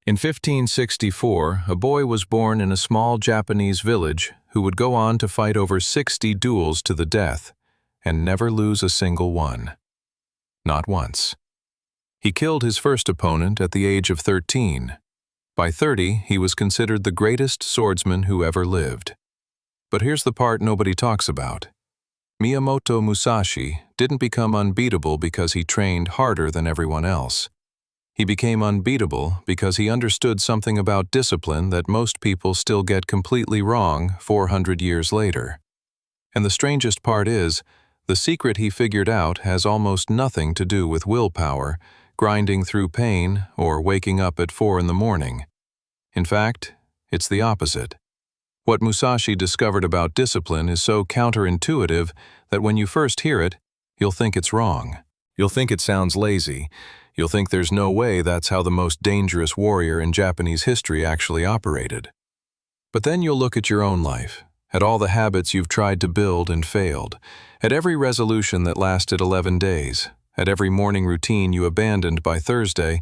In 1564, a boy was born in a small Japanese village who would go on to fight over 60 duels to the death and never lose a single one. Not once. He killed his first opponent at the age of 13. By 30, he was considered the greatest swordsman who ever lived. But here's the part nobody talks about. Miyamoto Musashi didn't become unbeatable because he trained harder than everyone else. He became unbeatable because he understood something about discipline that most people still get completely wrong 400 years later. And the strangest part is, the secret he figured out has almost nothing to do with willpower, grinding through pain, or waking up at 4 in the morning. In fact, it's the opposite. What Musashi discovered about discipline is so counterintuitive that when you first hear it, you'll think it's wrong. You'll think it sounds lazy. You'll think there's no way that's how the most dangerous warrior in Japanese history actually operated. But then you'll look at your own life, at all the habits you've tried to build and failed, at every resolution that lasted 11 days, at every morning routine you abandoned by Thursday,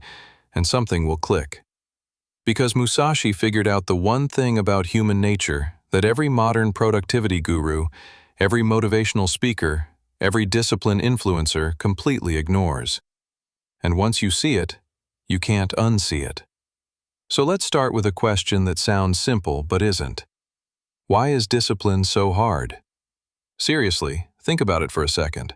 and something will click. Because Musashi figured out the one thing about human nature that every modern productivity guru, every motivational speaker, every discipline influencer completely ignores. And once you see it, you can't unsee it. So let's start with a question that sounds simple but isn't. Why is discipline so hard? Seriously, think about it for a second.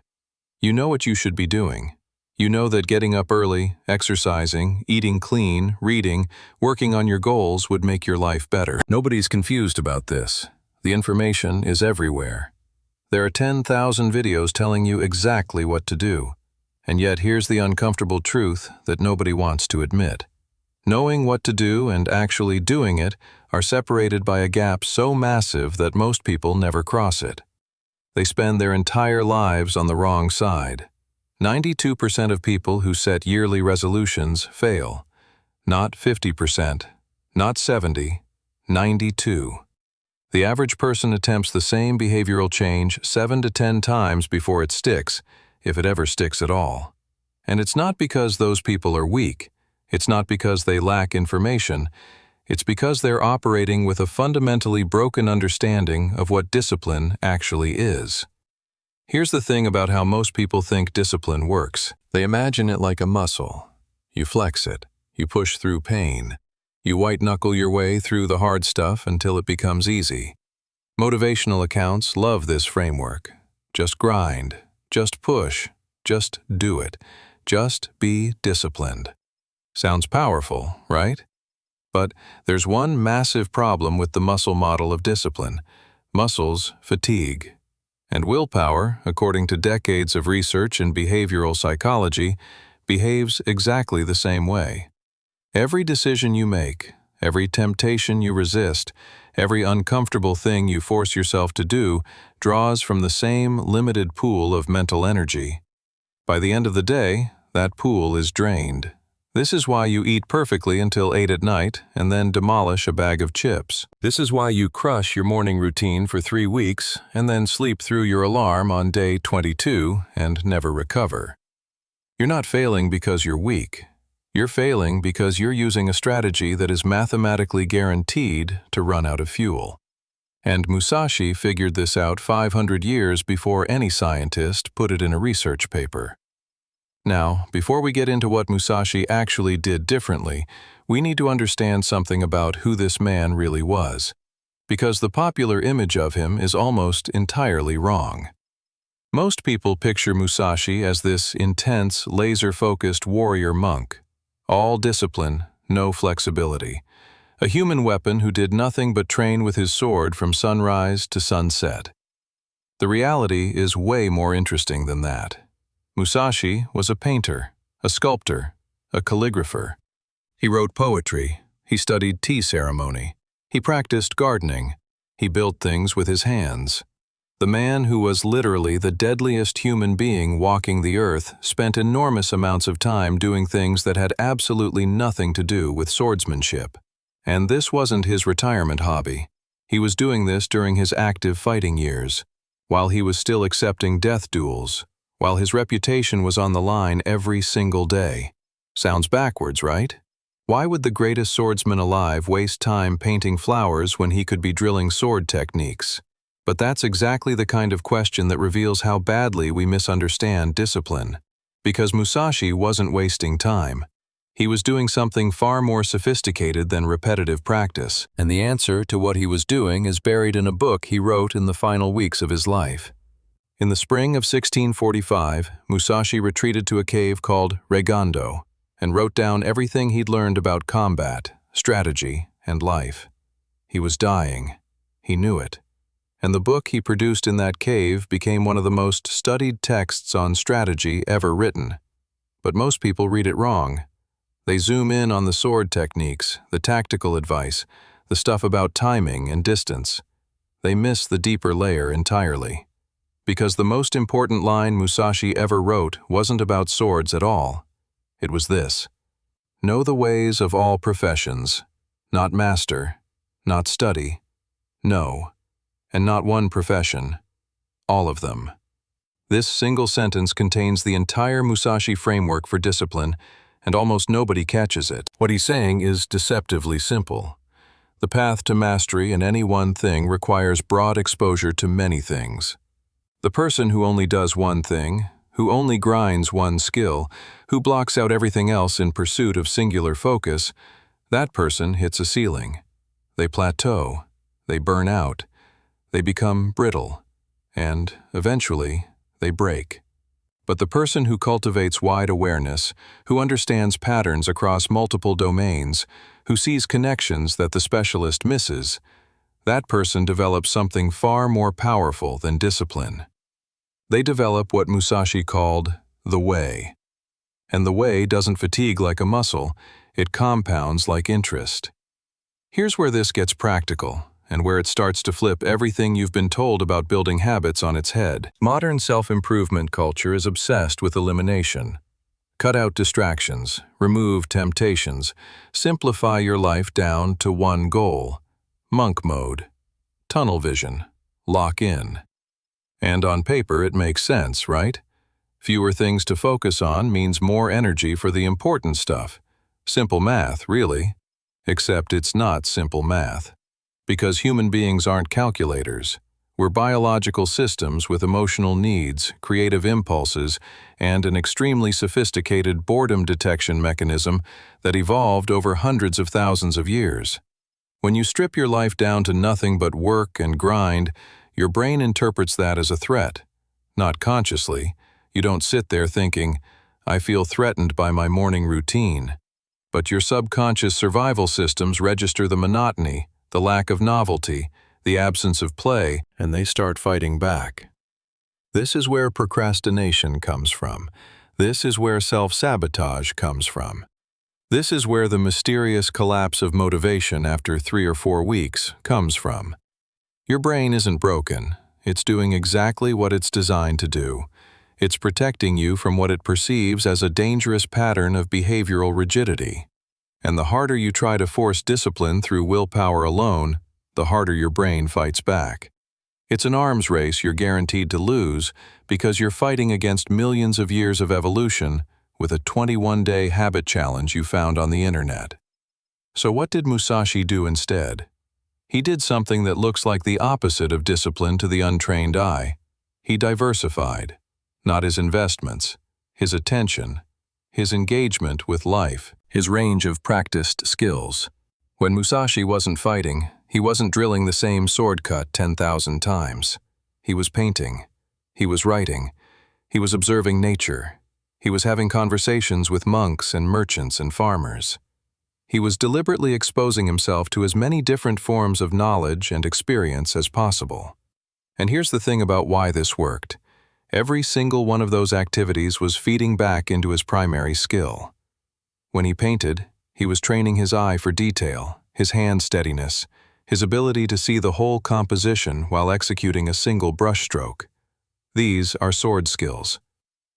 You know what you should be doing. You know that getting up early, exercising, eating clean, reading, working on your goals would make your life better. Nobody's confused about this. The information is everywhere. There are 10,000 videos telling you exactly what to do. And yet here's the uncomfortable truth that nobody wants to admit. Knowing what to do and actually doing it are separated by a gap so massive that most people never cross it. They spend their entire lives on the wrong side. 92% of people who set yearly resolutions fail. Not 50%, not 70, 92. The average person attempts the same behavioral change 7 to 10 times before it sticks, if it ever sticks at all. And it's not because those people are weak. It's not because they lack information. It's because they're operating with a fundamentally broken understanding of what discipline actually is. Here's the thing about how most people think discipline works. They imagine it like a muscle. You flex it. You push through pain. You white-knuckle your way through the hard stuff until it becomes easy. Motivational accounts love this framework. Just grind. Just push. Just do it. Just be disciplined. Sounds powerful, right? But there's one massive problem with the muscle model of discipline. Muscles fatigue. And willpower, according to decades of research in behavioral psychology, behaves exactly the same way. Every decision you make, every temptation you resist, every uncomfortable thing you force yourself to do draws from the same limited pool of mental energy. By the end of the day, that pool is drained. This is why you eat perfectly until 8 at night and then demolish a bag of chips. This is why you crush your morning routine for 3 weeks and then sleep through your alarm on day 22 and never recover. You're not failing because you're weak. You're failing because you're using a strategy that is mathematically guaranteed to run out of fuel. And Musashi figured this out 500 years before any scientist put it in a research paper. Now, before we get into what Musashi actually did differently, we need to understand something about who this man really was, because the popular image of him is almost entirely wrong. Most people picture Musashi as this intense, laser-focused warrior monk. All discipline, no flexibility. A human weapon who did nothing but train with his sword from sunrise to sunset. The reality is way more interesting than that. Musashi was a painter, a sculptor, a calligrapher. He wrote poetry. He studied tea ceremony. He practiced gardening. He built things with his hands. The man who was literally the deadliest human being walking the earth spent enormous amounts of time doing things that had absolutely nothing to do with swordsmanship. And this wasn't his retirement hobby. He was doing this during his active fighting years, while he was still accepting death duels, while his reputation was on the line every single day. Sounds backwards, right? Why would the greatest swordsman alive waste time painting flowers when he could be drilling sword techniques? But that's exactly the kind of question that reveals how badly we misunderstand discipline. Because Musashi wasn't wasting time. He was doing something far more sophisticated than repetitive practice, and the answer to what he was doing is buried in a book he wrote in the final weeks of his life. In the spring of 1645, Musashi retreated to a cave called Regondo and wrote down everything he'd learned about combat, strategy, and life. He was dying. He knew it. And the book he produced in that cave became one of the most studied texts on strategy ever written. But most people read it wrong. They zoom in on the sword techniques, the tactical advice, the stuff about timing and distance. They miss the deeper layer entirely. Because the most important line Musashi ever wrote wasn't about swords at all. It was this: know the ways of all professions, not master, not study, know, and not one profession, all of them. This single sentence contains the entire Musashi framework for discipline, and almost nobody catches it. What he's saying is deceptively simple. The path to mastery in any one thing requires broad exposure to many things. The person who only does one thing, who only grinds one skill, who blocks out everything else in pursuit of singular focus, that person hits a ceiling. They plateau, they burn out, they become brittle, and, eventually, they break. But the person who cultivates wide awareness, who understands patterns across multiple domains, who sees connections that the specialist misses, that person develops something far more powerful than discipline. They develop what Musashi called the way. And the way doesn't fatigue like a muscle, it compounds like interest. Here's where this gets practical, and where it starts to flip everything you've been told about building habits on its head. Modern self-improvement culture is obsessed with elimination. Cut out distractions, remove temptations, simplify your life down to one goal. Monk mode, tunnel vision, lock in. And on paper it makes sense, right? Fewer things to focus on means more energy for the important stuff. Simple math, really. Except it's not simple math. Because human beings aren't calculators. We're biological systems with emotional needs, creative impulses, and an extremely sophisticated boredom detection mechanism that evolved over hundreds of thousands of years. When you strip your life down to nothing but work and grind, your brain interprets that as a threat. Not consciously. You don't sit there thinking, I feel threatened by my morning routine. But your subconscious survival systems register the monotony, the lack of novelty, the absence of play, and they start fighting back. This is where procrastination comes from. This is where self-sabotage comes from. This is where the mysterious collapse of motivation after 3 or 4 weeks comes from. Your brain isn't broken. It's doing exactly what it's designed to do. It's protecting you from what it perceives as a dangerous pattern of behavioral rigidity. And the harder you try to force discipline through willpower alone, the harder your brain fights back. It's an arms race you're guaranteed to lose because you're fighting against millions of years of evolution with a 21-day habit challenge you found on the internet. So what did Musashi do instead? He did something that looks like the opposite of discipline to the untrained eye. He diversified. Not his investments, his attention, his engagement with life, his range of practiced skills. When Musashi wasn't fighting, he wasn't drilling the same sword cut 10,000 times. He was painting. He was writing. He was observing nature. He was having conversations with monks and merchants and farmers. He was deliberately exposing himself to as many different forms of knowledge and experience as possible. And here's the thing about why this worked. Every single one of those activities was feeding back into his primary skill. When he painted, he was training his eye for detail, his hand steadiness, his ability to see the whole composition while executing a single brushstroke. These are sword skills.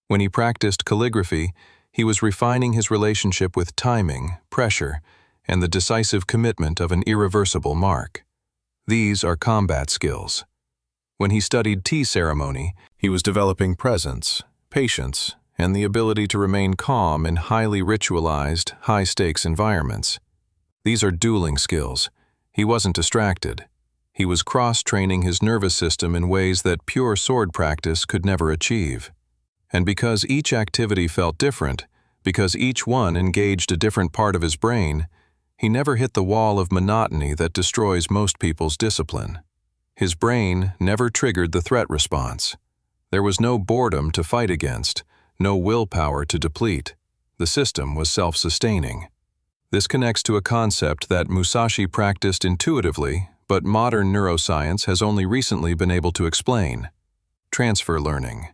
When he practiced calligraphy, he was refining his relationship with timing, pressure, and the decisive commitment of an irreversible mark. These are combat skills. When he studied tea ceremony, he was developing presence, patience, and the ability to remain calm in highly ritualized, high-stakes environments. These are dueling skills. He wasn't distracted. He was cross-training his nervous system in ways that pure sword practice could never achieve. And because each activity felt different, because each one engaged a different part of his brain, he never hit the wall of monotony that destroys most people's discipline. His brain never triggered the threat response. There was no boredom to fight against, no willpower to deplete. The system was self-sustaining. This connects to a concept that Musashi practiced intuitively, but modern neuroscience has only recently been able to explain: transfer learning.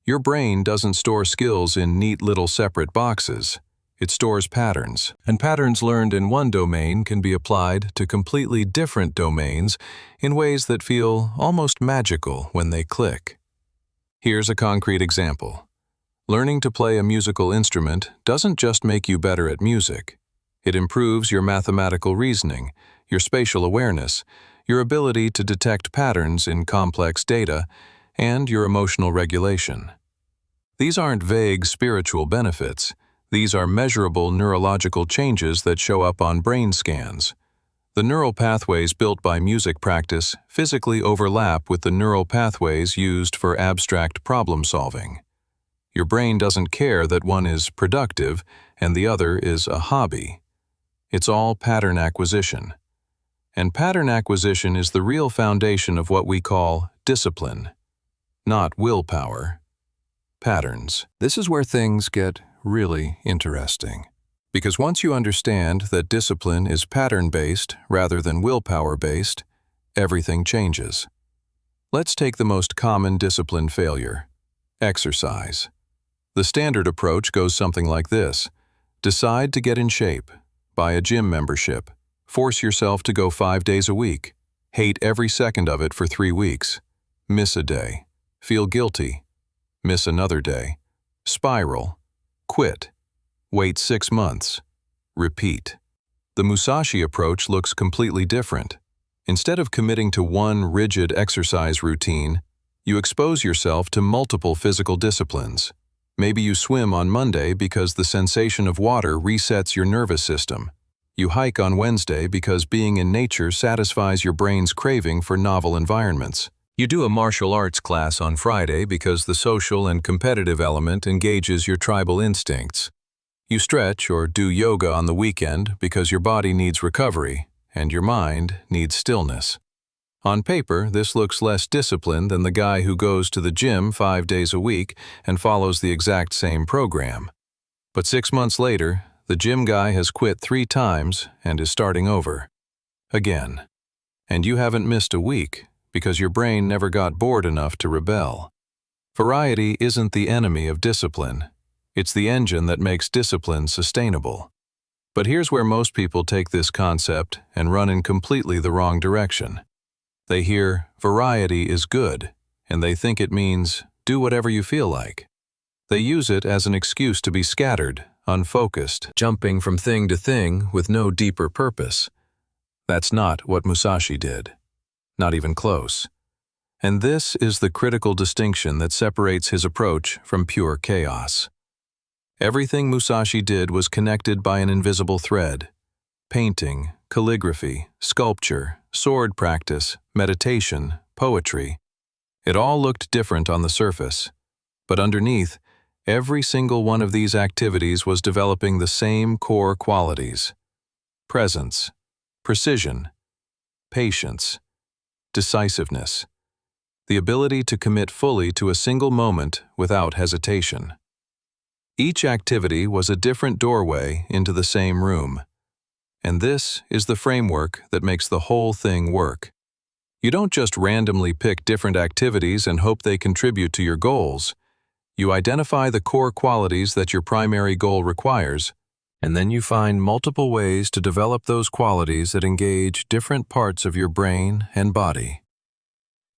Your brain doesn't store skills in neat little separate boxes. It stores patterns, and patterns learned in one domain can be applied to completely different domains in ways that feel almost magical when they click. Here's a concrete example. Learning to play a musical instrument doesn't just make you better at music. It improves your mathematical reasoning, your spatial awareness, your ability to detect patterns in complex data, and your emotional regulation. These aren't vague spiritual benefits. These are measurable neurological changes that show up on brain scans. The neural pathways built by music practice physically overlap with the neural pathways used for abstract problem solving. Your brain doesn't care that one is productive and the other is a hobby. It's all pattern acquisition. And pattern acquisition is the real foundation of what we call discipline, not willpower. Patterns. This is where things get really interesting. Because once you understand that discipline is pattern-based rather than willpower-based, everything changes. Let's take the most common discipline failure: exercise. The standard approach goes something like this: decide to get in shape, buy a gym membership, force yourself to go 5 days a week, hate every second of it for 3 weeks, miss a day, feel guilty, miss another day, spiral, quit, wait 6 months, repeat. The Musashi approach looks completely different. Instead of committing to one rigid exercise routine, you expose yourself to multiple physical disciplines. Maybe you swim on Monday because the sensation of water resets your nervous system. You hike on Wednesday because being in nature satisfies your brain's craving for novel environments. You do a martial arts class on Friday because the social and competitive element engages your tribal instincts. You stretch or do yoga on the weekend because your body needs recovery and your mind needs stillness. On paper, this looks less disciplined than the guy who goes to the gym 5 days a week and follows the exact same program. But 6 months later, the gym guy has quit 3 times and is starting over. Again. And you haven't missed a week because your brain never got bored enough to rebel. Variety isn't the enemy of discipline. It's the engine that makes discipline sustainable. But here's where most people take this concept and run in completely the wrong direction. They hear, variety is good, and they think it means, do whatever you feel like. They use it as an excuse to be scattered, unfocused, jumping from thing to thing with no deeper purpose. That's not what Musashi did. Not even close. And this is the critical distinction that separates his approach from pure chaos. Everything Musashi did was connected by an invisible thread. Painting, calligraphy, sculpture, sword practice, meditation, poetry. It all looked different on the surface. But underneath, every single one of these activities was developing the same core qualities: presence, precision, patience, decisiveness, the ability to commit fully to a single moment without hesitation. Each activity was a different doorway into the same room. And this is the framework that makes the whole thing work. You don't just randomly pick different activities and hope they contribute to your goals. You identify the core qualities that your primary goal requires, and then you find multiple ways to develop those qualities that engage different parts of your brain and body.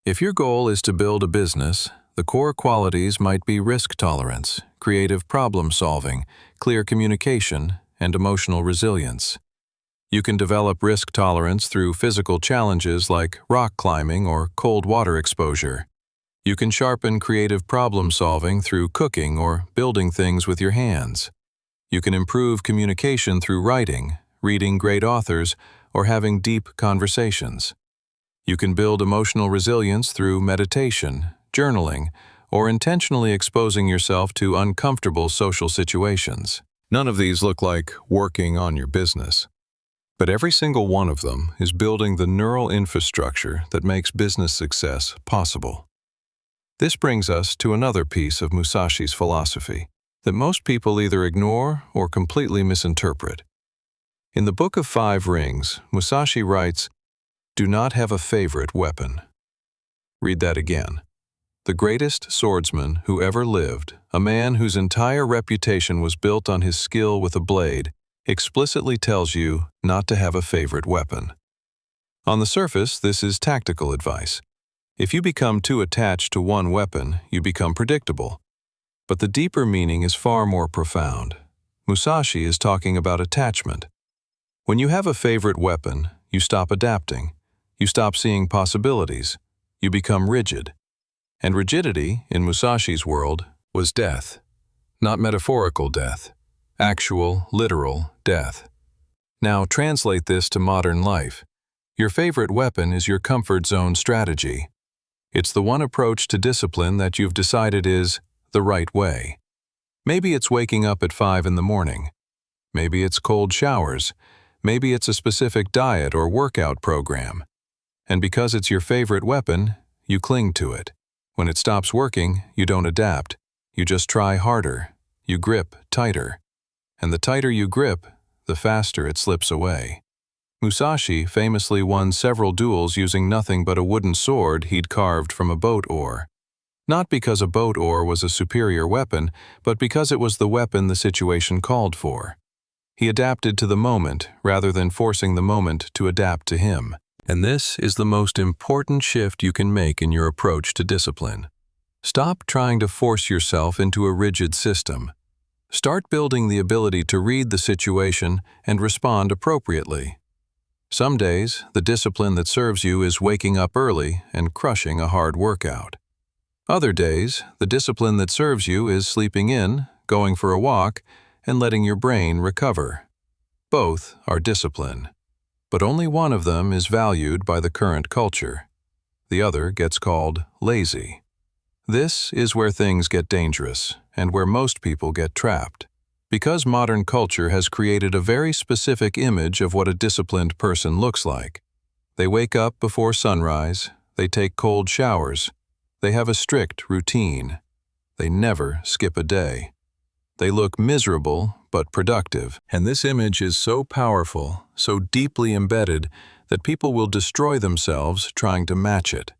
If your goal is to build a business, the core qualities might be risk tolerance, creative problem solving, clear communication, and emotional resilience. You can develop risk tolerance through physical challenges like rock climbing or cold water exposure. You can sharpen creative problem-solving through cooking or building things with your hands. You can improve communication through writing, reading great authors, or having deep conversations. You can build emotional resilience through meditation, journaling, or intentionally exposing yourself to uncomfortable social situations. None of these look like working on your business. But every single one of them is building the neural infrastructure that makes business success possible. This brings us to another piece of Musashi's philosophy that most people either ignore or completely misinterpret. In the Book of Five Rings, Musashi writes, "Do not have a favorite weapon." Read that again. The greatest swordsman who ever lived, a man whose entire reputation was built on his skill with a blade, explicitly tells you not to have a favorite weapon. On the surface, this is tactical advice. If you become too attached to one weapon, you become predictable. But the deeper meaning is far more profound. Musashi is talking about attachment. When you have a favorite weapon, you stop adapting. You stop seeing possibilities. You become rigid. And rigidity, in Musashi's world, was death. Not metaphorical death. Actual, literal death. Now translate this to modern life. Your favorite weapon is your comfort zone strategy. It's the one approach to discipline that you've decided is the right way. Maybe it's waking up at 5 in the morning. Maybe it's cold showers. Maybe it's a specific diet or workout program. And because it's your favorite weapon, you cling to it. When it stops working, you don't adapt. You just try harder. You grip tighter. And the tighter you grip, the faster it slips away. Musashi famously won several duels using nothing but a wooden sword he'd carved from a boat oar. Not because a boat oar was a superior weapon, but because it was the weapon the situation called for. He adapted to the moment rather than forcing the moment to adapt to him. And this is the most important shift you can make in your approach to discipline. Stop trying to force yourself into a rigid system. Start building the ability to read the situation and respond appropriately. Some days, the discipline that serves you is waking up early and crushing a hard workout. Other days, the discipline that serves you is sleeping in, going for a walk, and letting your brain recover. Both are discipline. But only one of them is valued by the current culture. The other gets called lazy. This is where things get dangerous, and where most people get trapped. Because modern culture has created a very specific image of what a disciplined person looks like. They wake up before sunrise, they take cold showers, they have a strict routine. They never skip a day. They look miserable but productive, and this image is so powerful, so deeply embedded, that people will destroy themselves trying to match it.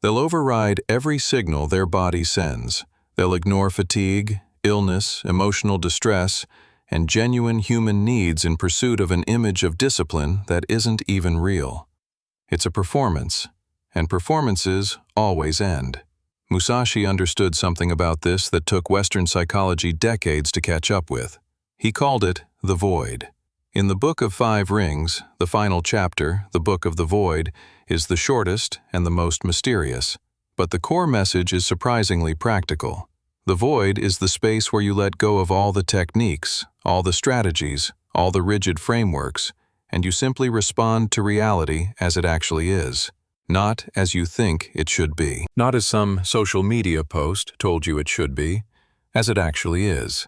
They'll override every signal their body sends. They'll ignore fatigue, illness, emotional distress, and genuine human needs in pursuit of an image of discipline that isn't even real. It's a performance, and performances always end. Musashi understood something about this that took Western psychology decades to catch up with. He called it the void. In the Book of Five Rings, the final chapter, the Book of the Void, is the shortest and the most mysterious, but the core message is surprisingly practical. The void is the space where you let go of all the techniques, all the strategies, all the rigid frameworks, and you simply respond to reality as it actually is, not as you think it should be. Not as some social media post told you it should be, as it actually is.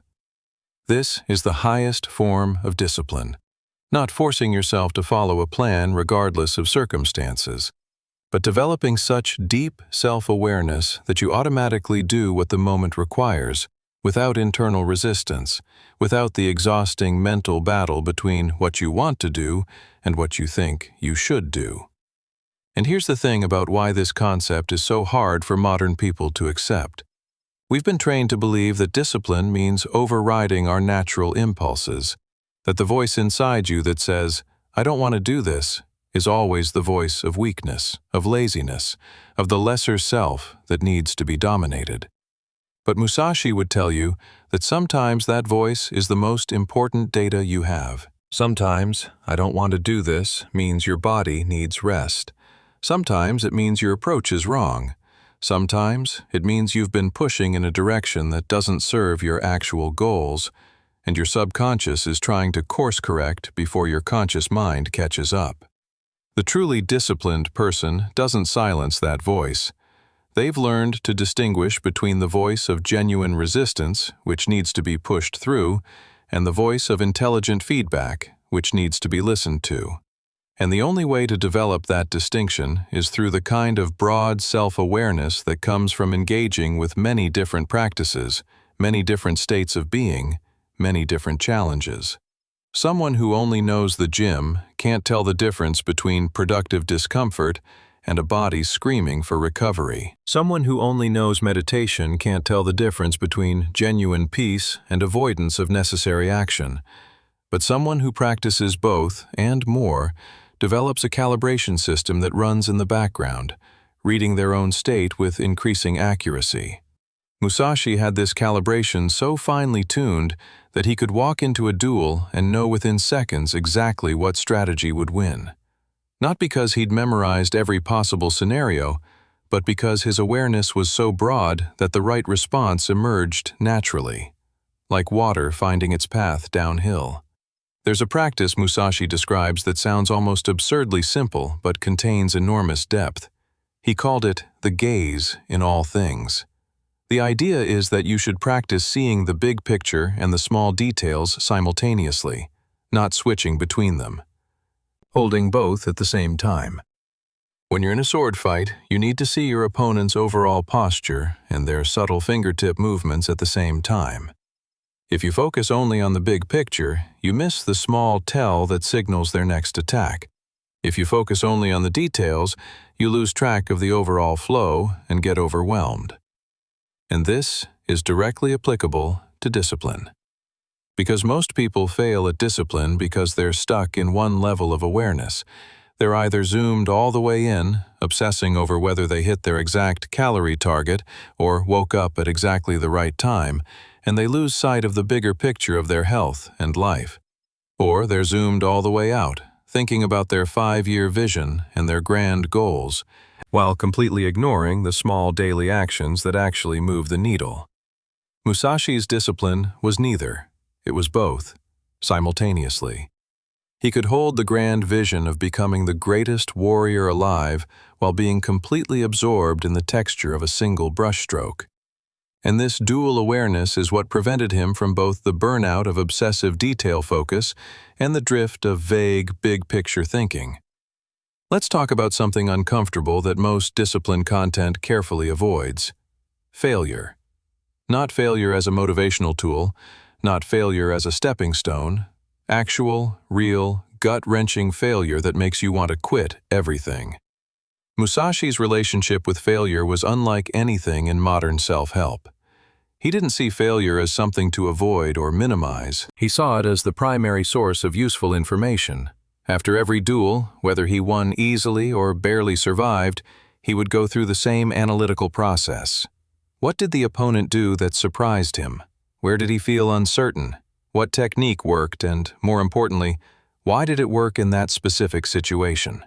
This is the highest form of discipline, not forcing yourself to follow a plan regardless of circumstances, but developing such deep self-awareness that you automatically do what the moment requires, without internal resistance, without the exhausting mental battle between what you want to do and what you think you should do. And here's the thing about why this concept is so hard for modern people to accept. We've been trained to believe that discipline means overriding our natural impulses, that the voice inside you that says, "I don't want to do this," is always the voice of weakness, of laziness, of the lesser self that needs to be dominated. But Musashi would tell you that sometimes that voice is the most important data you have. Sometimes, "I don't want to do this," means your body needs rest. Sometimes it means your approach is wrong. Sometimes it means you've been pushing in a direction that doesn't serve your actual goals, and your subconscious is trying to course correct before your conscious mind catches up. The truly disciplined person doesn't silence that voice. They've learned to distinguish between the voice of genuine resistance, which needs to be pushed through, and the voice of intelligent feedback, which needs to be listened to. And the only way to develop that distinction is through the kind of broad self-awareness that comes from engaging with many different practices, many different states of being, many different challenges. Someone who only knows the gym can't tell the difference between productive discomfort and a body screaming for recovery. Someone who only knows meditation can't tell the difference between genuine peace and avoidance of necessary action. But someone who practices both and more develops a calibration system that runs in the background, reading their own state with increasing accuracy. Musashi had this calibration so finely tuned that he could walk into a duel and know within seconds exactly what strategy would win. Not because he'd memorized every possible scenario, but because his awareness was so broad that the right response emerged naturally, like water finding its path downhill. There's a practice Musashi describes that sounds almost absurdly simple but contains enormous depth. He called it the gaze in all things. The idea is that you should practice seeing the big picture and the small details simultaneously, not switching between them. Holding both at the same time. When you're in a sword fight, you need to see your opponent's overall posture and their subtle fingertip movements at the same time. If you focus only on the big picture, you miss the small tell that signals their next attack. If you focus only on the details, you lose track of the overall flow and get overwhelmed. And this is directly applicable to discipline. Because most people fail at discipline because they're stuck in one level of awareness. They're either zoomed all the way in, obsessing over whether they hit their exact calorie target or woke up at exactly the right time, and they lose sight of the bigger picture of their health and life. Or they're zoomed all the way out, thinking about their 5-year vision and their grand goals, while completely ignoring the small daily actions that actually move the needle. Musashi's discipline was neither. It was both, simultaneously. He could hold the grand vision of becoming the greatest warrior alive while being completely absorbed in the texture of a single brushstroke. And this dual awareness is what prevented him from both the burnout of obsessive detail focus and the drift of vague, big-picture thinking. Let's talk about something uncomfortable that most discipline content carefully avoids: failure. Not failure as a motivational tool, not failure as a stepping stone, actual, real, gut-wrenching failure that makes you want to quit everything. Musashi's relationship with failure was unlike anything in modern self-help. He didn't see failure as something to avoid or minimize. He saw it as the primary source of useful information. After every duel, whether he won easily or barely survived, he would go through the same analytical process. What did the opponent do that surprised him? Where did he feel uncertain? What technique worked, and, more importantly, why did it work in that specific situation?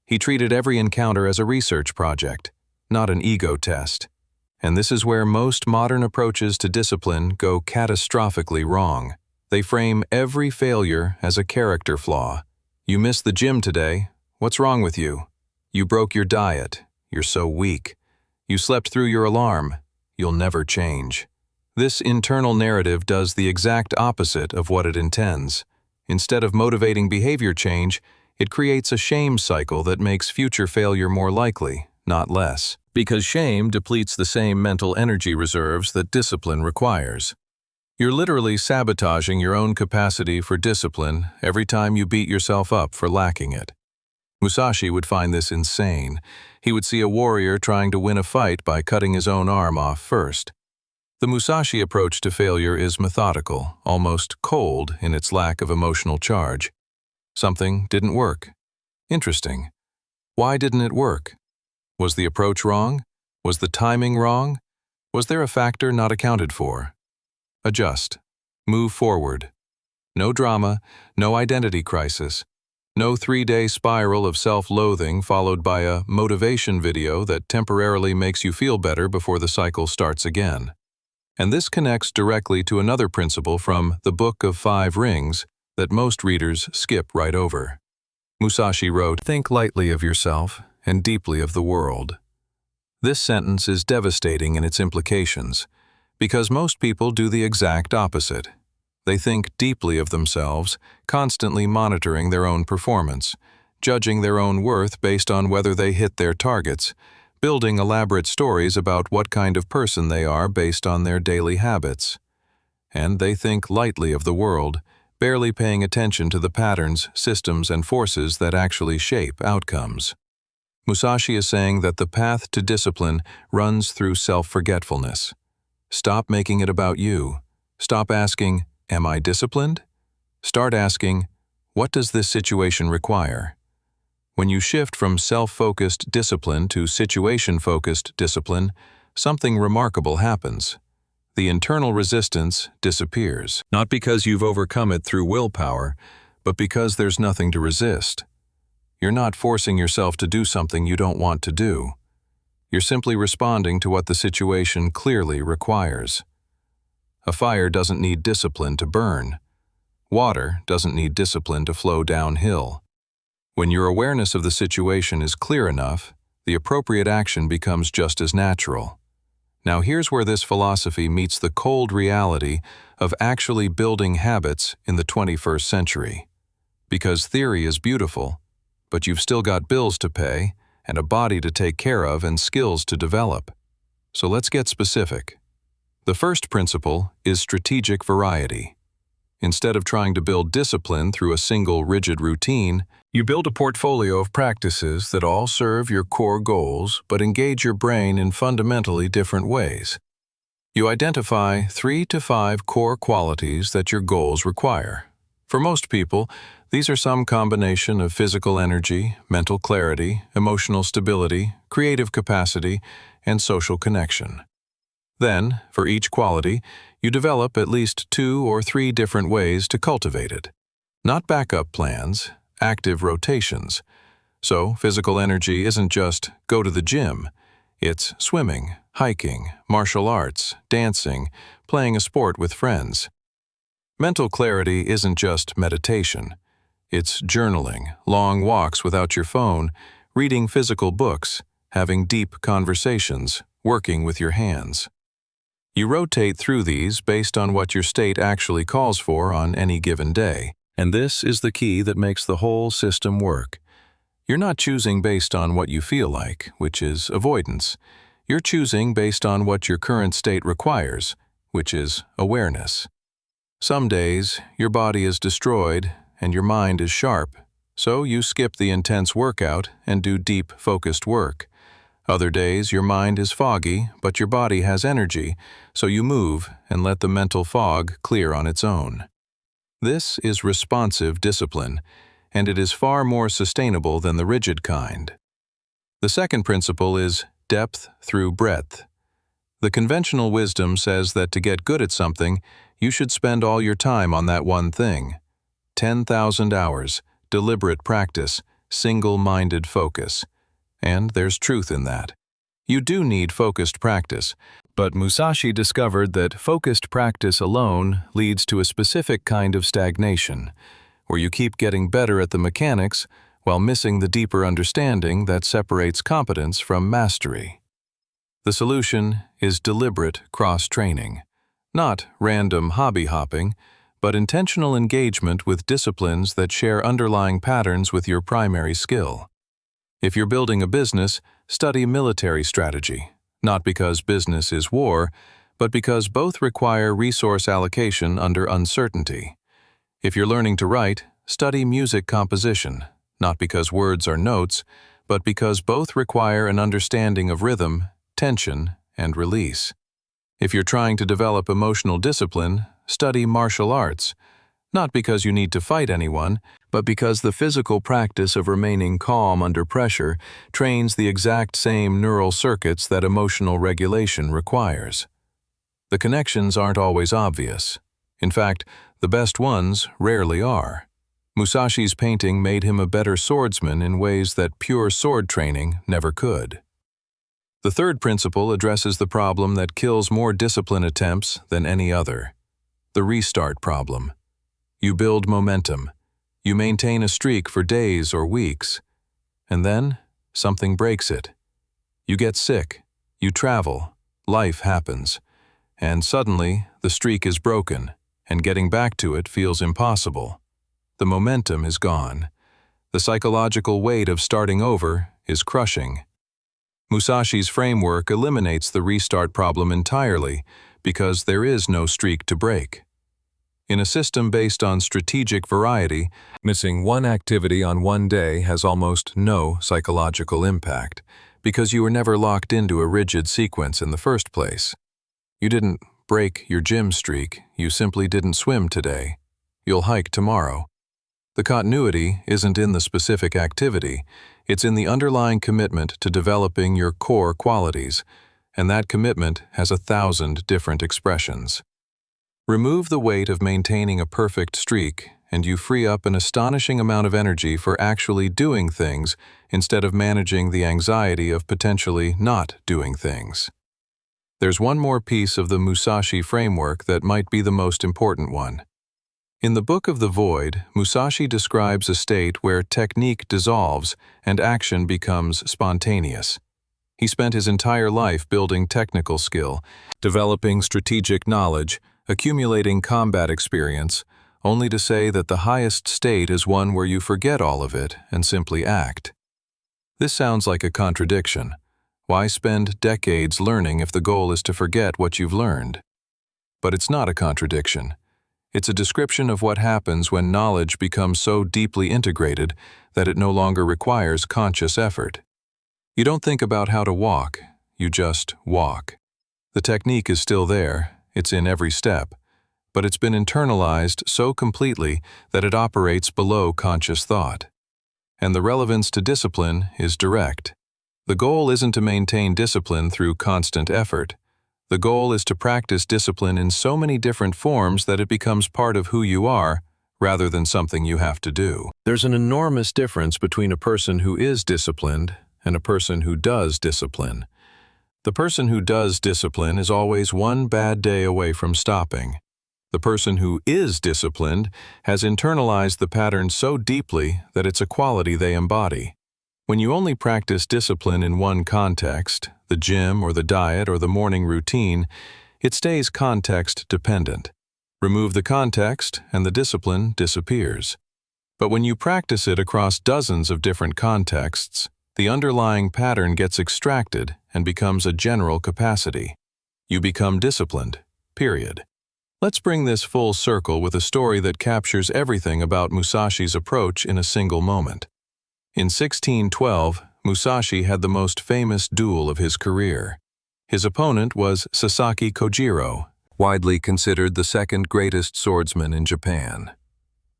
He treated every encounter as a research project, not an ego test. And this is where most modern approaches to discipline go catastrophically wrong. They frame every failure as a character flaw. You missed the gym today. What's wrong with you? You broke your diet. You're so weak. You slept through your alarm. You'll never change. This internal narrative does the exact opposite of what it intends. Instead of motivating behavior change, it creates a shame cycle that makes future failure more likely, not less. Because shame depletes the same mental energy reserves that discipline requires. You're literally sabotaging your own capacity for discipline every time you beat yourself up for lacking it. Musashi would find this insane. He would see a warrior trying to win a fight by cutting his own arm off first. The Musashi approach to failure is methodical, almost cold in its lack of emotional charge. Something didn't work. Interesting. Why didn't it work? Was the approach wrong? Was the timing wrong? Was there a factor not accounted for? Adjust. Move forward. No drama, no identity crisis. No 3-day spiral of self-loathing followed by a motivation video that temporarily makes you feel better before the cycle starts again. And this connects directly to another principle from the Book of Five Rings that most readers skip right over. Musashi wrote, "Think lightly of yourself and deeply of the world." This sentence is devastating in its implications, because most people do the exact opposite. They think deeply of themselves, constantly monitoring their own performance, judging their own worth based on whether they hit their targets, building elaborate stories about what kind of person they are based on their daily habits. And they think lightly of the world, barely paying attention to the patterns, systems, and forces that actually shape outcomes. Musashi is saying that the path to discipline runs through self-forgetfulness. Stop making it about you. Stop asking, "Am I disciplined?" Start asking, "What does this situation require?" When you shift from self-focused discipline to situation-focused discipline, something remarkable happens. The internal resistance disappears, not because you've overcome it through willpower, but because there's nothing to resist. You're not forcing yourself to do something you don't want to do. You're simply responding to what the situation clearly requires. A fire doesn't need discipline to burn. Water doesn't need discipline to flow downhill. When your awareness of the situation is clear enough, the appropriate action becomes just as natural. Now here's where this philosophy meets the cold reality of actually building habits in the 21st century. Because theory is beautiful, but you've still got bills to pay and a body to take care of and skills to develop. So let's get specific. The first principle is strategic variety. Instead of trying to build discipline through a single rigid routine, you build a portfolio of practices that all serve your core goals but engage your brain in fundamentally different ways. You identify 3 to 5 core qualities that your goals require. For most people, these are some combination of physical energy, mental clarity, emotional stability, creative capacity, and social connection. Then, for each quality, you develop at least 2 or 3 different ways to cultivate it. Not backup plans, active rotations. So, physical energy isn't just go to the gym. It's swimming, hiking, martial arts, dancing, playing a sport with friends. Mental clarity isn't just meditation. It's journaling, long walks without your phone, reading physical books, having deep conversations, working with your hands. You rotate through these based on what your state actually calls for on any given day, and this is the key that makes the whole system work. You're not choosing based on what you feel like, which is avoidance. You're choosing based on what your current state requires, which is awareness. Some days, your body is destroyed and your mind is sharp, so you skip the intense workout and do deep, focused work. Other days, your mind is foggy, but your body has energy, so you move and let the mental fog clear on its own. This is responsive discipline, and it is far more sustainable than the rigid kind. The second principle is depth through breadth. The conventional wisdom says that to get good at something, you should spend all your time on that one thing. 10,000 hours, deliberate practice, single-minded focus. And there's truth in that. You do need focused practice, but Musashi discovered that focused practice alone leads to a specific kind of stagnation, where you keep getting better at the mechanics while missing the deeper understanding that separates competence from mastery. The solution is deliberate cross-training, not random hobby hopping, but intentional engagement with disciplines that share underlying patterns with your primary skill. If you're building a business, study military strategy, not because business is war, but because both require resource allocation under uncertainty. If you're learning to write, study music composition, not because words are notes, but because both require an understanding of rhythm, tension, and release. If you're trying to develop emotional discipline, study martial arts, not because you need to fight anyone, but because the physical practice of remaining calm under pressure trains the exact same neural circuits that emotional regulation requires. The connections aren't always obvious. In fact, the best ones rarely are. Musashi's painting made him a better swordsman in ways that pure sword training never could. The third principle addresses the problem that kills more discipline attempts than any other: the restart problem. You build momentum. You maintain a streak for days or weeks, and then something breaks it. You get sick, you travel, life happens, and suddenly the streak is broken, and getting back to it feels impossible. The momentum is gone. The psychological weight of starting over is crushing. Musashi's framework eliminates the restart problem entirely because there is no streak to break. In a system based on strategic variety, missing one activity on one day has almost no psychological impact because you were never locked into a rigid sequence in the first place. You didn't break your gym streak, you simply didn't swim today. You'll hike tomorrow. The continuity isn't in the specific activity, it's in the underlying commitment to developing your core qualities, and that commitment has 1,000 different expressions. Remove the weight of maintaining a perfect streak, and you free up an astonishing amount of energy for actually doing things instead of managing the anxiety of potentially not doing things. There's one more piece of the Musashi framework that might be the most important one. In the Book of the Void, Musashi describes a state where technique dissolves and action becomes spontaneous. He spent his entire life building technical skill, developing strategic knowledge, accumulating combat experience, only to say that the highest state is one where you forget all of it and simply act. This sounds like a contradiction. Why spend decades learning if the goal is to forget what you've learned? But it's not a contradiction. It's a description of what happens when knowledge becomes so deeply integrated that it no longer requires conscious effort. You don't think about how to walk, you just walk. The technique is still there, it's in every step, but it's been internalized so completely that it operates below conscious thought. And the relevance to discipline is direct. The goal isn't to maintain discipline through constant effort. The goal is to practice discipline in so many different forms that it becomes part of who you are, rather than something you have to do. There's an enormous difference between a person who is disciplined and a person who does discipline. The person who does discipline is always one bad day away from stopping. The person who is disciplined has internalized the pattern so deeply that it's a quality they embody. When you only practice discipline in one context, the gym or the diet or the morning routine, it stays context-dependent. Remove the context and the discipline disappears. But when you practice it across dozens of different contexts, the underlying pattern gets extracted and becomes a general capacity. You become disciplined, period. Let's bring this full circle with a story that captures everything about Musashi's approach in a single moment. In 1612, Musashi had the most famous duel of his career. His opponent was Sasaki Kojiro, widely considered the second greatest swordsman in Japan.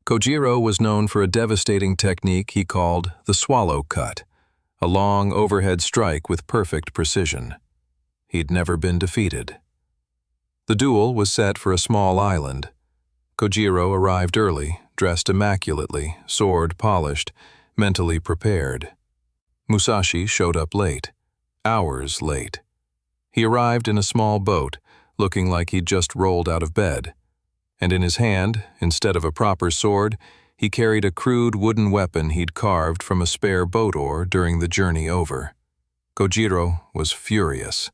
Kojiro was known for a devastating technique he called the swallow cut, a long overhead strike with perfect precision. He'd never been defeated. The duel was set for a small island. Kojiro arrived early, dressed immaculately, sword polished, mentally prepared. Musashi showed up late, hours late. He arrived in a small boat, looking like he'd just rolled out of bed. And in his hand, instead of a proper sword, he carried a crude wooden weapon he'd carved from a spare boat oar during the journey over. Kojiro was furious,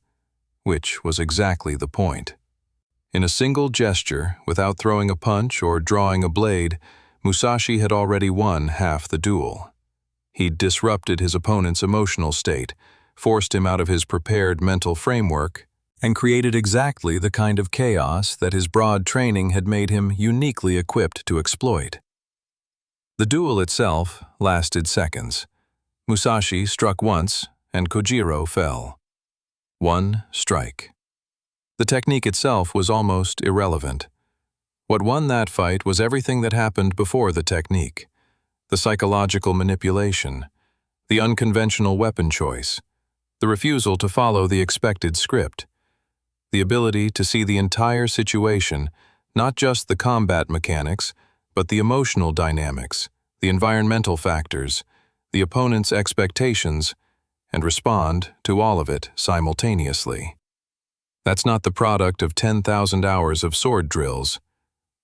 which was exactly the point. In a single gesture, without throwing a punch or drawing a blade, Musashi had already won half the duel. He'd disrupted his opponent's emotional state, forced him out of his prepared mental framework, and created exactly the kind of chaos that his broad training had made him uniquely equipped to exploit. The duel itself lasted seconds. Musashi struck once, and Kojiro fell. One strike. The technique itself was almost irrelevant. What won that fight was everything that happened before the technique. The psychological manipulation, the unconventional weapon choice, the refusal to follow the expected script, the ability to see the entire situation, not just the combat mechanics, but the emotional dynamics, the environmental factors, the opponent's expectations, and respond to all of it simultaneously. That's not the product of 10,000 hours of sword drills.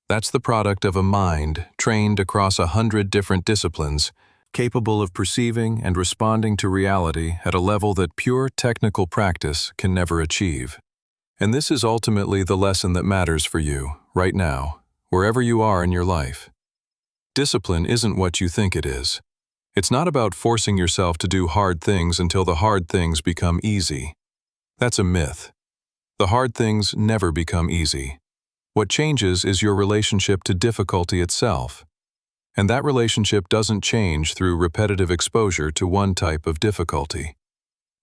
That's the product of a mind trained across 100 different disciplines, capable of perceiving and responding to reality at a level that pure technical practice can never achieve. And this is ultimately the lesson that matters for you, right now, wherever you are in your life. Discipline isn't what you think it is. It's not about forcing yourself to do hard things until the hard things become easy. That's a myth. The hard things never become easy. What changes is your relationship to difficulty itself. And that relationship doesn't change through repetitive exposure to one type of difficulty.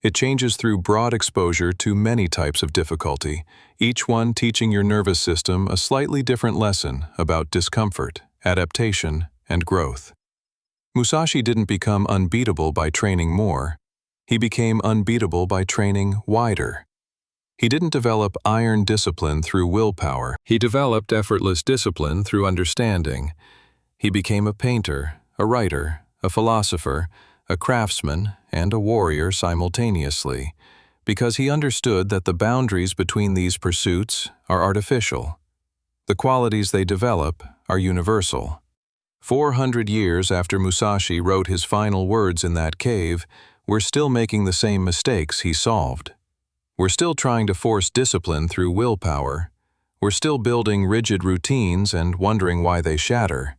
It changes through broad exposure to many types of difficulty, each one teaching your nervous system a slightly different lesson about discomfort, adaptation, and growth. Musashi didn't become unbeatable by training more. He became unbeatable by training wider. He didn't develop iron discipline through willpower. He developed effortless discipline through understanding. He became a painter, a writer, a philosopher, a craftsman, and a warrior simultaneously, because he understood that the boundaries between these pursuits are artificial. The qualities they develop are universal. 400 years after Musashi wrote his final words in that cave, we're still making the same mistakes he solved. We're still trying to force discipline through willpower. We're still building rigid routines and wondering why they shatter.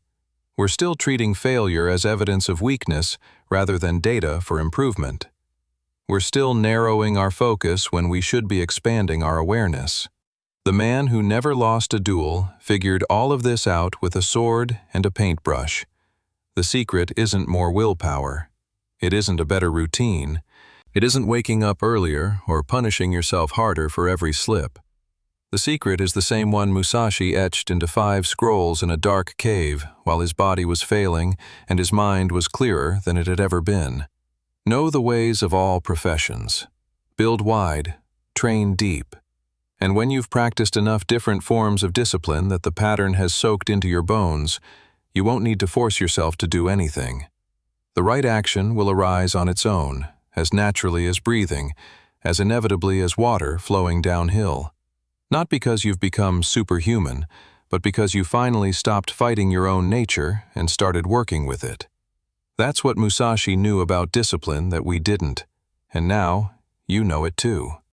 We're still treating failure as evidence of weakness rather than data for improvement. We're still narrowing our focus when we should be expanding our awareness. The man who never lost a duel figured all of this out with a sword and a paintbrush. The secret isn't more willpower. It isn't a better routine. It isn't waking up earlier or punishing yourself harder for every slip. The secret is the same one Musashi etched into 5 scrolls in a dark cave while his body was failing and his mind was clearer than it had ever been. Know the ways of all professions. Build wide, train deep. And when you've practiced enough different forms of discipline that the pattern has soaked into your bones, you won't need to force yourself to do anything. The right action will arise on its own, as naturally as breathing, as inevitably as water flowing downhill. Not because you've become superhuman, but because you finally stopped fighting your own nature and started working with it. That's what Musashi knew about discipline that we didn't, and now you know it too.